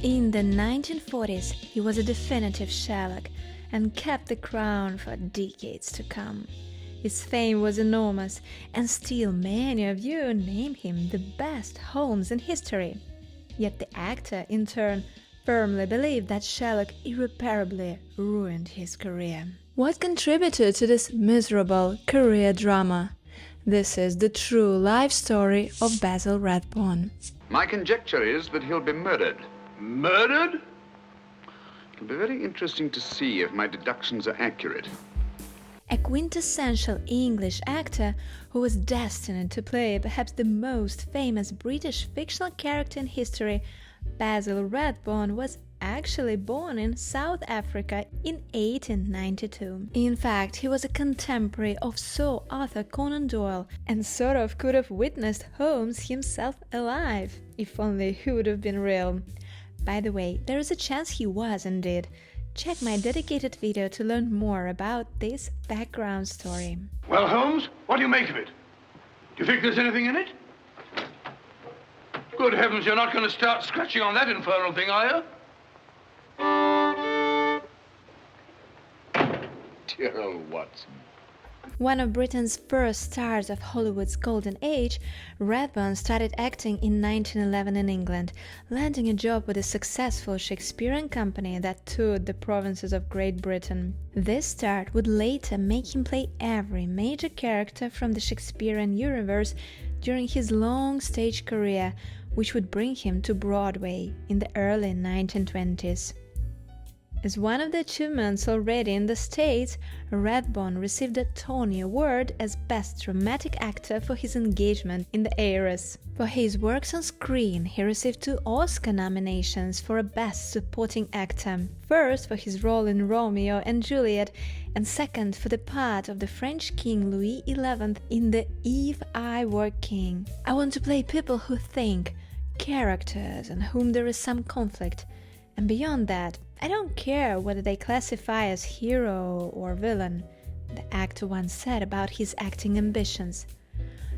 In the 1940s, he was a definitive Sherlock and kept the crown for decades to come. His fame was enormous, and still many of you name him the best Holmes in history. Yet the actor, in turn, firmly believed that Sherlock irreparably ruined his career. What contributed to this miserable career drama? This is the true life story of Basil Rathbone. My conjecture is that he'll be murdered. Murdered? It'll be very interesting to see if my deductions are accurate. A quintessential English actor who was destined to play perhaps the most famous British fictional character in history, Basil Rathbone was actually born in South Africa in 1892. In fact, he was a contemporary of Sir Arthur Conan Doyle and sort of could have witnessed Holmes himself alive, if only he would have been real. By the way, there is a chance he was indeed. Check my dedicated video to learn more about this background story. Well, Holmes, what do you make of it? Do you think there's anything in it? Good heavens, you're not going to start scratching on that infernal thing, are you? Dear old Watson. One of Britain's first stars of Hollywood's golden age, Rathbone started acting in 1911 in England, landing a job with a successful Shakespearean company that toured the provinces of Great Britain. This start would later make him play every major character from the Shakespearean universe during his long stage career, which would bring him to Broadway in the early 1920s. As one of the achievements already in the States, Rathbone received a Tony Award as Best Dramatic Actor for his engagement in The Heiress. For his works on screen, he received 2 Oscar nominations for a Best Supporting Actor, first for his role in Romeo and Juliet, and second for the part of the French King Louis XI in the If I Were King. I want to play people who think, characters in whom there is some conflict, and beyond that, I don't care whether they classify as hero or villain, the actor once said about his acting ambitions.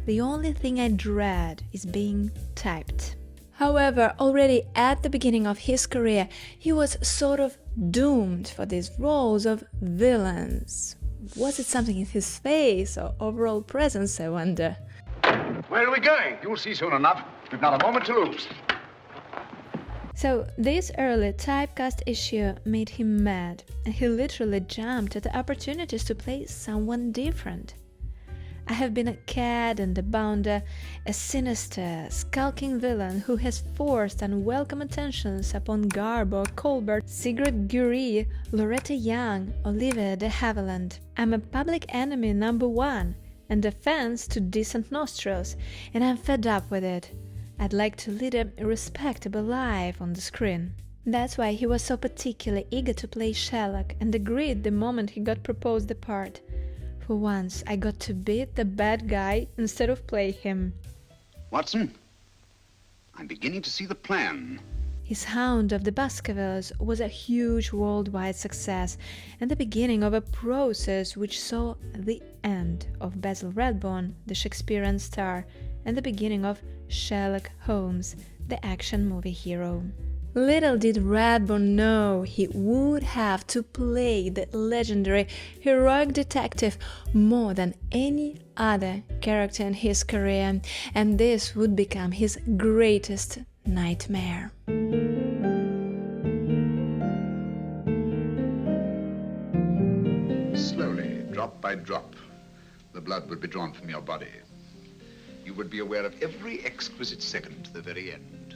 The only thing I dread is being typed. However, already at the beginning of his career, he was sort of doomed for these roles of villains. Was it something in his face or overall presence, I wonder? Where are we going? You'll see soon enough. We've not a moment to lose. So this early typecast issue made him mad, and he literally jumped at the opportunities to play someone different. I have been a cad and a bounder, a sinister, skulking villain who has forced unwelcome attentions upon Garbo, Colbert, Sigrid Curie, Loretta Young, Olivia de Havilland. I'm a public enemy number 1, and offense to decent nostrils, and I'm fed up with it. I'd like to lead a respectable life on the screen. That's why he was so particularly eager to play Sherlock and agreed the moment he got proposed the part. For once, I got to beat the bad guy instead of play him. Watson, I'm beginning to see the plan. His Hound of the Baskervilles was a huge worldwide success and the beginning of a process which saw the end of Basil Rathbone, the Shakespearean star, and the beginning of Sherlock Holmes, the action movie hero. Little did Rathbone know he would have to play the legendary heroic detective more than any other character in his career, and this would become his greatest nightmare. Slowly, drop by drop, the blood would be drawn from your body. You would be aware of every exquisite second to the very end.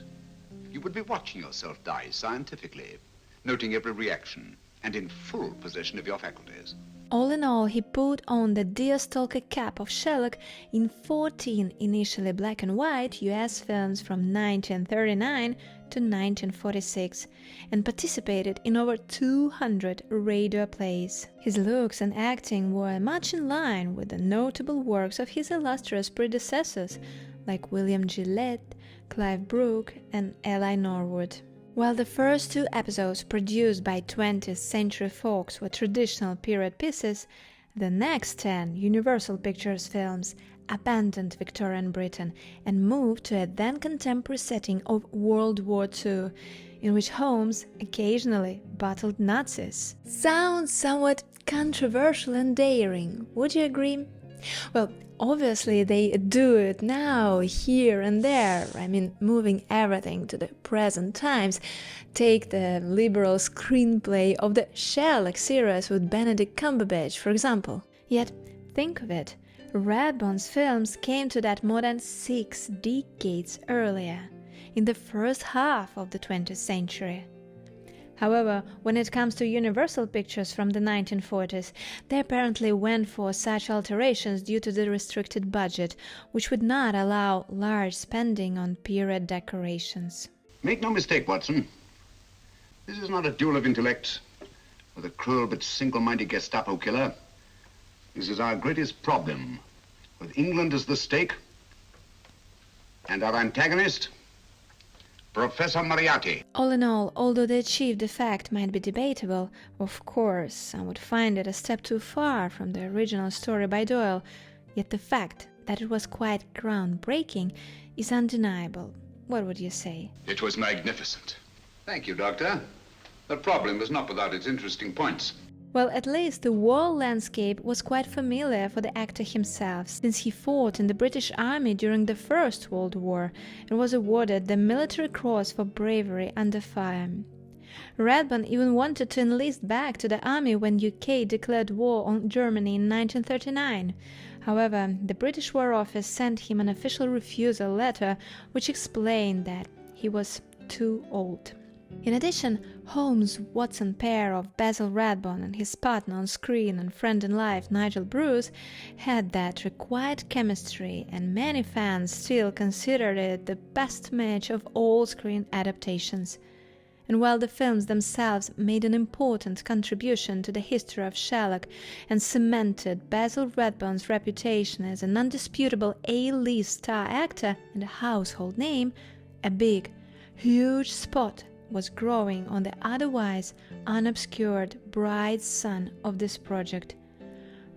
You would be watching yourself die scientifically, noting every reaction, and in full possession of your faculties. All in all, he put on the deerstalker cap of Sherlock in 14 initially black and white US films from 1939 to 1946 and participated in over 200 radio plays. His looks and acting were much in line with the notable works of his illustrious predecessors like William Gillette, Clive Brooke and Eli Norwood. While the first 2 episodes produced by 20th Century Fox were traditional period pieces, The next 10 Universal Pictures films abandoned Victorian Britain and moved to a then contemporary setting of World War II, in which Holmes occasionally battled Nazis. Sounds somewhat controversial and daring, would you agree? Well, obviously they do it now, here and there, moving everything to the present times. Take the liberal screenplay of the Sherlock series with Benedict Cumberbatch, for example. Yet, think of it, Rathbone's films came to that more than 6 decades earlier, in the first half of the 20th century. However, when it comes to Universal Pictures from the 1940s, they apparently went for such alterations due to the restricted budget, which would not allow large spending on period decorations. Make no mistake, Watson. This is not a duel of intellect with a cruel but single-minded Gestapo killer. This is our greatest problem, with England as the stake and our antagonist, Professor Moriarty. All in all, although the achieved effect might be debatable, of course, some would find it a step too far from the original story by Doyle, yet the fact that it was quite groundbreaking is undeniable. What would you say? It was magnificent. Thank you, Doctor. The problem was not without its interesting points. Well, at least the world landscape was quite familiar for the actor himself, since he fought in the British Army during the First World War and was awarded the Military Cross for bravery under fire. Rathbone even wanted to enlist back to the army when UK declared war on Germany in 1939. However, the British War Office sent him an official refusal letter which explained that he was too old. In addition, Holmes-Watson pair of Basil Rathbone and his partner on screen and friend in life Nigel Bruce had that required chemistry, and many fans still considered it the best match of all screen adaptations. And while the films themselves made an important contribution to the history of Sherlock and cemented Basil Rathbone's reputation as an undisputable A-list star actor and a household name, a big, huge spot was growing on the otherwise unobscured bright sun of this project.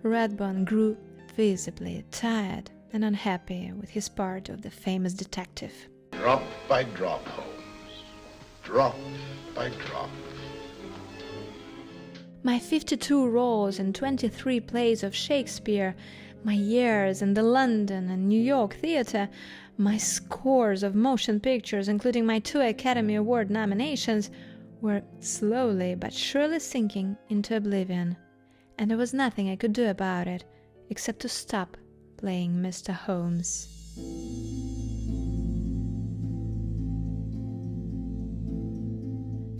Rathbone grew visibly tired and unhappy with his part of the famous detective. Drop by drop, Holmes. Drop by drop. My 52 roles in 23 plays of Shakespeare, my years in the London and New York theatre, my scores of motion pictures, including my 2 Academy Award nominations, were slowly but surely sinking into oblivion, and there was nothing I could do about it except to stop playing Mr. Holmes.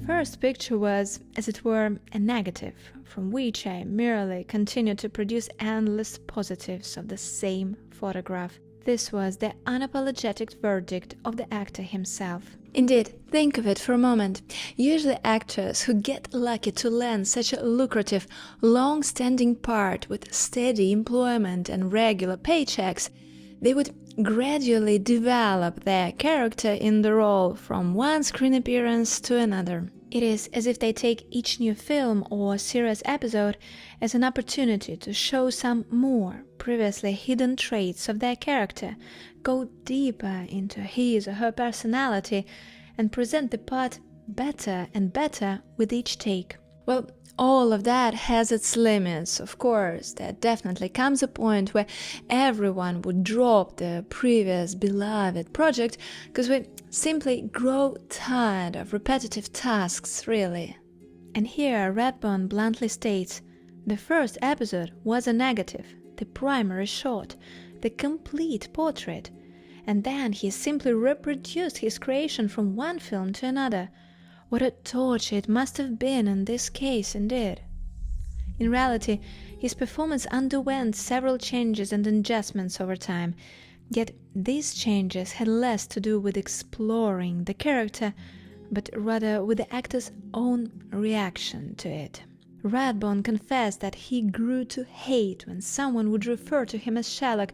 First picture was, as it were, a negative, from which I merely continued to produce endless positives of the same photograph. This was the unapologetic verdict of the actor himself. Indeed, think of it for a moment. Usually actors who get lucky to land such a lucrative, long-standing part with steady employment and regular paychecks, they would gradually develop their character in the role from one screen appearance to another. It is as if they take each new film or series episode as an opportunity to show some more previously hidden traits of their character, go deeper into his or her personality, and present the part better and better with each take. Well, all of that has its limits, of course. There definitely comes a point where everyone would drop their previous beloved project because we simply grow tired of repetitive tasks, really. And here Rathbone bluntly states, the first episode was a negative, the primary shot, the complete portrait, and then he simply reproduced his creation from one film to another. What a torture it must have been in this case, indeed. In reality, his performance underwent several changes and adjustments over time, yet these changes had less to do with exploring the character, but rather with the actor's own reaction to it. Rathbone confessed that he grew to hate when someone would refer to him as Sherlock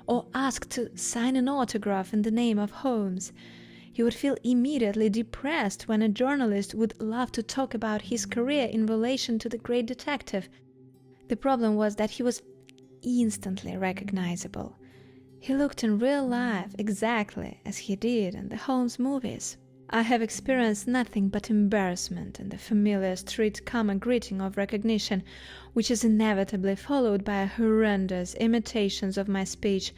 or ask to sign an autograph in the name of Holmes. He would feel immediately depressed when a journalist would love to talk about his career in relation to the great detective. The problem was that he was instantly recognizable. He looked in real life exactly as he did in the Holmes movies. I have experienced nothing but embarrassment and the familiar street common greeting of recognition, which is inevitably followed by horrendous imitations of my speech,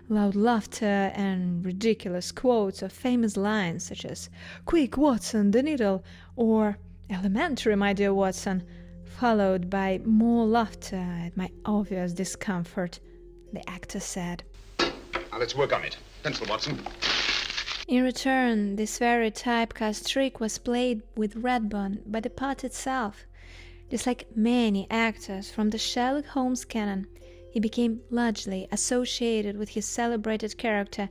loud laughter, and ridiculous quotes of famous lines such as "Quick, Watson, the needle," or "Elementary, my dear Watson," followed by more laughter at my obvious discomfort, the actor said. Now let's work on it. Pencil, Watson. In return, this very typecast trick was played with Rathbone by the part itself. Just like many actors from the Sherlock Holmes canon, he became largely associated with his celebrated character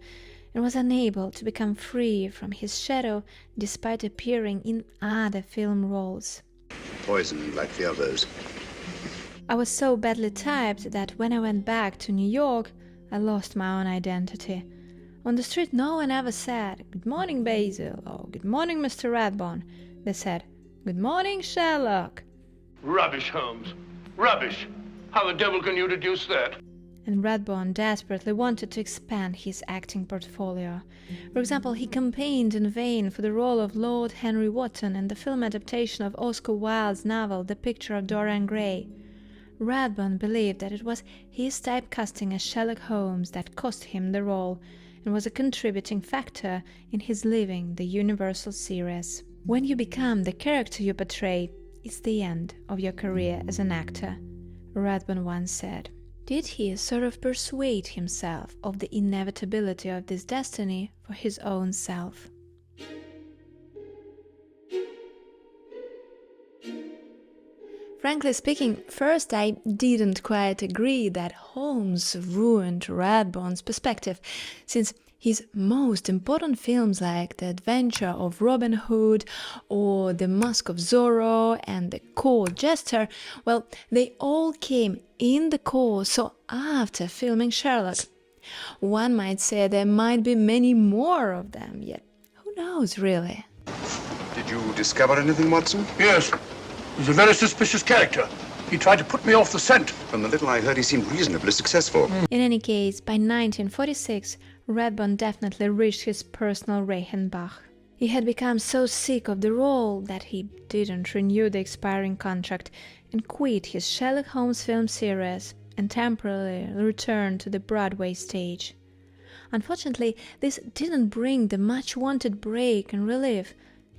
and was unable to become free from his shadow despite appearing in other film roles. Poisoned like the others. I was so badly typed that when I went back to New York, I lost my own identity. On the street, no one ever said, "Good morning, Basil," or "Good morning, Mr. Rathbone." They said, "Good morning, Sherlock." Rubbish, Holmes. Rubbish. How the devil can you deduce that? And Rathbone desperately wanted to expand his acting portfolio. For example, he campaigned in vain for the role of Lord Henry Wotton in the film adaptation of Oscar Wilde's novel The Picture of Dorian Gray. Rathbone believed that it was his typecasting as Sherlock Holmes that cost him the role, and was a contributing factor in his leaving the Universal series. When you become the character you portray, it's the end of your career as an actor, Rathbone once said. Did he sort of persuade himself of the inevitability of this destiny for his own self? Frankly speaking, first I didn't quite agree that Holmes ruined Rathbone's perspective, since his most important films like The Adventure of Robin Hood or The Mask of Zorro and The Court Jester, well, they all came in the course or after filming Sherlock. One might say there might be many more of them, yet who knows really? Did you discover anything, Watson? Yes. He's a very suspicious character. He tried to put me off the scent. From the little I heard, he seemed reasonably successful. In any case, by 1946, Rathbone definitely reached his personal Reichenbach. He had become so sick of the role that he didn't renew the expiring contract and quit his Sherlock Holmes film series and temporarily returned to the Broadway stage. Unfortunately, this didn't bring the much-wanted break and relief.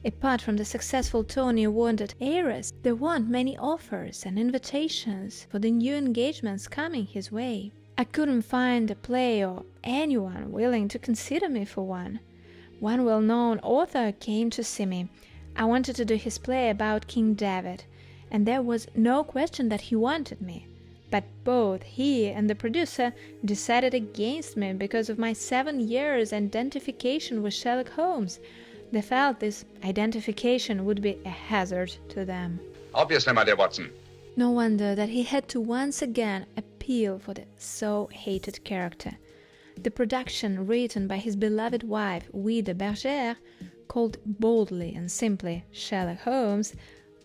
Apart from the successful Tony Awarded heiress, there weren't many offers and invitations for the new engagements coming his way. I couldn't find a play or anyone willing to consider me for one. One well-known author came to see me. I wanted to do his play about King David, and there was no question that he wanted me. But both he and the producer decided against me because of my 7 years identification with Sherlock Holmes. They felt this identification would be a hazard to them. Obviously, my dear Watson. No wonder that he had to once again appeal for the so-hated character. The production, written by his beloved wife, Louise de Bergère, called boldly and simply Sherlock Holmes,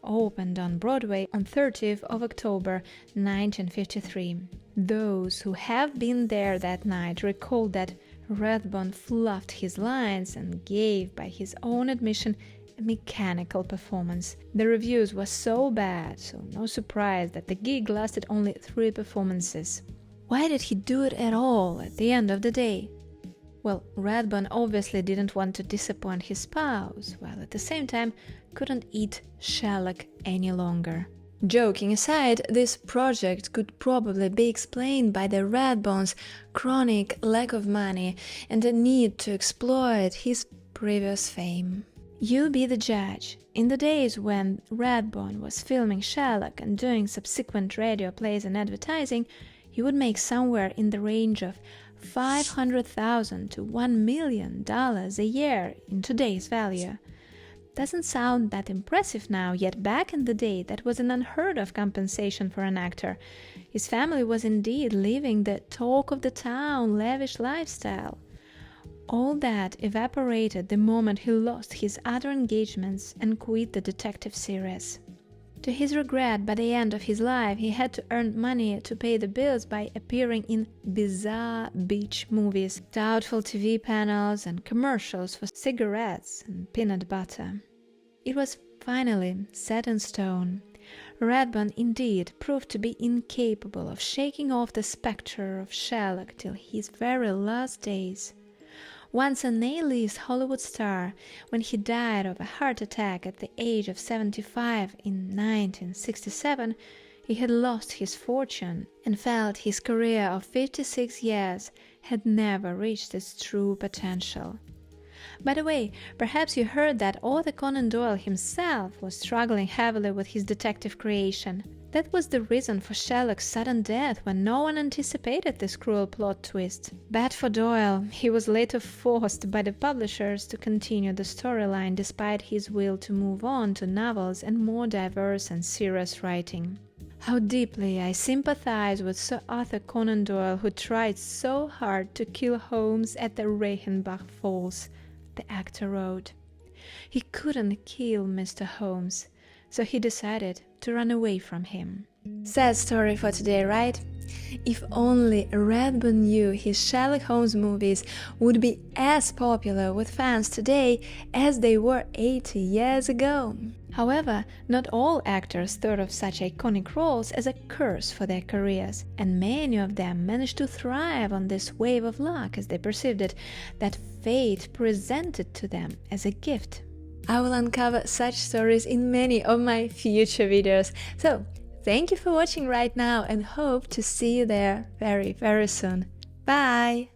opened on Broadway on 30th of October 1953. Those who have been there that night recall that Rathbone fluffed his lines and gave, by his own admission, a mechanical performance. The reviews were so bad, so no surprise that the gig lasted only 3 performances. Why did he do it at all at the end of the day? Well, Rathbone obviously didn't want to disappoint his spouse, while at the same time couldn't eat Sherlock any longer. Joking aside, this project could probably be explained by the Rathbone's chronic lack of money and the need to exploit his previous fame. You be the judge. In the days when Rathbone was filming Sherlock and doing subsequent radio plays and advertising, he would make somewhere in the range of $500,000 to $1 million a year in today's value. Doesn't sound that impressive now, yet back in the day that was an unheard of compensation for an actor. His family was indeed living the talk of the town, lavish lifestyle. All that evaporated the moment he lost his other engagements and quit the detective series. To his regret, by the end of his life, he had to earn money to pay the bills by appearing in bizarre beach movies, doubtful TV panels, and commercials for cigarettes and peanut butter. It was finally set in stone. Rathbone indeed proved to be incapable of shaking off the spectre of Sherlock till his very last days. Once an A-list Hollywood star, when he died of a heart attack at the age of 75 in 1967, he had lost his fortune and felt his career of 56 years had never reached its true potential. By the way, perhaps you heard that Arthur Conan Doyle himself was struggling heavily with his detective creation. That was the reason for Sherlock's sudden death when no one anticipated this cruel plot twist. Bad for Doyle, he was later forced by the publishers to continue the storyline despite his will to move on to novels and more diverse and serious writing. How deeply I sympathize with Sir Arthur Conan Doyle, who tried so hard to kill Holmes at the Reichenbach Falls, the actor wrote. He couldn't kill Mr. Holmes, so he decided to run away from him. Sad story for today, right? If only Rathbone knew his Sherlock Holmes movies would be as popular with fans today as they were 80 years ago. However, not all actors thought of such iconic roles as a curse for their careers, and many of them managed to thrive on this wave of luck as they perceived it, that fate presented to them as a gift. I will uncover such stories in many of my future videos, so thank you for watching right now and hope to see you there very, very soon. Bye!